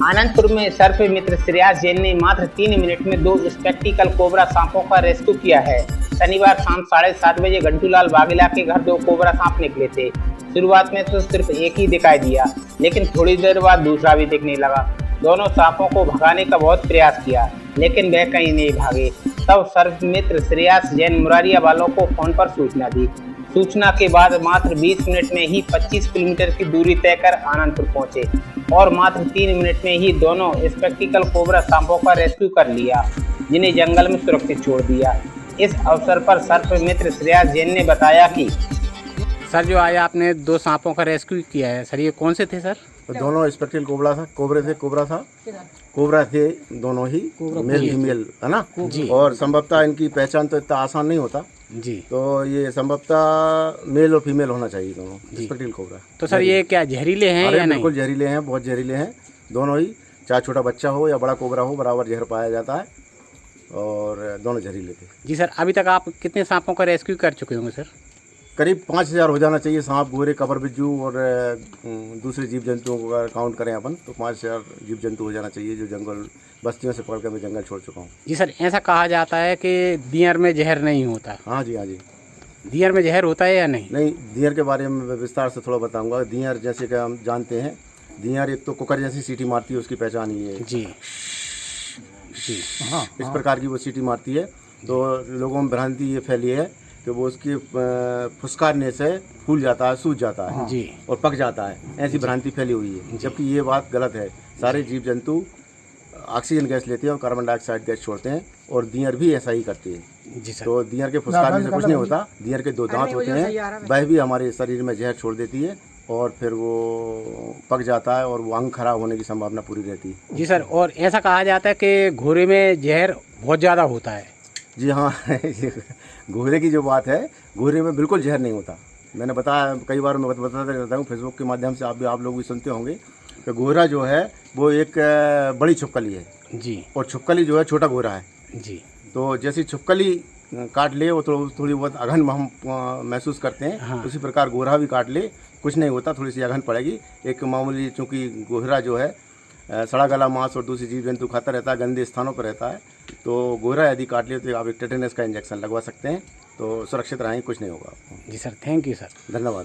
आनंदपुर में सर्प मित्र श्रेयास जैन ने मात्र 3 मिनट में 2 स्पेक्टिकल कोबरा सांपों का रेस्क्यू किया है। शनिवार शाम 7:30 बजे घंटूलाल वाघेला के घर 2 कोबरा सांप निकले थे। शुरुआत में तो सिर्फ एक ही दिखाई दिया, लेकिन थोड़ी देर बाद दूसरा भी दिखने लगा। दोनों सांपों को भगाने का बहुत प्रयास किया, लेकिन वह कहीं नहीं भागे। तब सर्प मित्र श्रेयास जैन मुरारिया वालों को फोन पर सूचना दी। सूचना के बाद मात्र 20 मिनट में ही 25 किलोमीटर की दूरी तय कर आनंदपुर पहुंचे और मात्र 3 मिनट में ही दोनों स्पेक्टिकल कोबरा सांपों का रेस्क्यू कर लिया, जिन्हें जंगल में सुरक्षित छोड़ दिया। इस अवसर पर सर्प मित्र श्रेयास जैन ने बताया कि सर, जो आज आपने 2 सांपों का रेस्क्यू किया है, सर ये कौन से थे सर? तो दोनों स्पेक्टिकल कोबरा थे दोनों ही, मेल फीमेल है ना जी। और संभवतः इनकी पहचान तो इतना आसान नहीं होता जी, तो ये संभवतः मेल और फीमेल होना चाहिए दोनों स्पेक्टिकल कोबरा। तो सर ये क्या जहरीले हैं या नहीं? बिल्कुल जहरीले हैं, बहुत जहरीले हैं दोनों ही। चाहे छोटा बच्चा हो या बड़ा कोबरा हो, बराबर जहर पाया जाता है और दोनों जहरीले थे जी। सर अभी तक आप कितने सांपों का रेस्क्यू कर चुके होंगे सर? करीब 5000 हो जाना चाहिए। सांप, गोरे, कबर बिज्जू और दूसरे जीव जंतुओं का काउंट करें अपन तो 5000 जीव जंतु हो जाना चाहिए, जो जंगल बस्तियों से पकड़ कर मैं जंगल छोड़ चुका हूँ जी। सर ऐसा कहा जाता है कि दियर में जहर नहीं होता। हाँ जी, हाँ जी। दियर में जहर होता है या नहीं? नहीं, दियर के बारे में विस्तार से थोड़ा बताऊंगा। दियर जैसे कि हम जानते हैं, दियर एक तो कुकर जैसी सीटी मारती है, उसकी पहचान ये है जी जी। हाँ, इस प्रकार की वो सीटी मारती है। तो लोगों में भ्रांति ये फैली है कि वो उसकी फुसकारने से फूल जाता है, सूज जाता है जी और पक जाता है, ऐसी भ्रांति फैली हुई है, जबकि ये बात गलत है। सारे जीव जंतु ऑक्सीजन गैस लेते हैं और कार्बन डाइऑक्साइड गैस छोड़ते हैं, और दियर भी ऐसा ही करती है जी सर। तो दियर के फुसकारने से कुछ नहीं होता। दियर के 2 दांत होते हैं, वह भी हमारे शरीर में जहर छोड़ देती है और फिर वो पक जाता है और वो अंग खराब होने की संभावना पूरी रहती है जी सर। और ऐसा कहा जाता है कि घोड़े में जहर बहुत ज़्यादा होता है। जी हाँ। घोड़े की जो बात है, घोड़े में बिल्कुल जहर नहीं होता। मैंने बताया कई बार, मैं बताता रहता हूँ फेसबुक के माध्यम से, आप लोग भी सुनते होंगे कि घोड़ा जो है वो एक बड़ी छिपकली है जी, और छिपकली जो है छोटा घोड़ा है जी। तो जैसी छिपकली काट ले वो थोड़ी बहुत अघन हम महसूस करते हैं, हाँ। उसी प्रकार घोड़ा भी काट ले कुछ नहीं होता, थोड़ी सी अघन पड़ेगी। एक मामूली, चूँकि घोड़ा जो है सड़ा गला मांस और दूसरी जीव जंतु खाता रहता है, गंदे स्थानों पर रहता है, तो घोड़ा यदि काट ले तो आप एक टेटेनस का इंजेक्शन लगवा सकते हैं, तो सुरक्षित रहें, कुछ नहीं होगा आपको। जी सर, थैंक यू सर। धन्यवाद।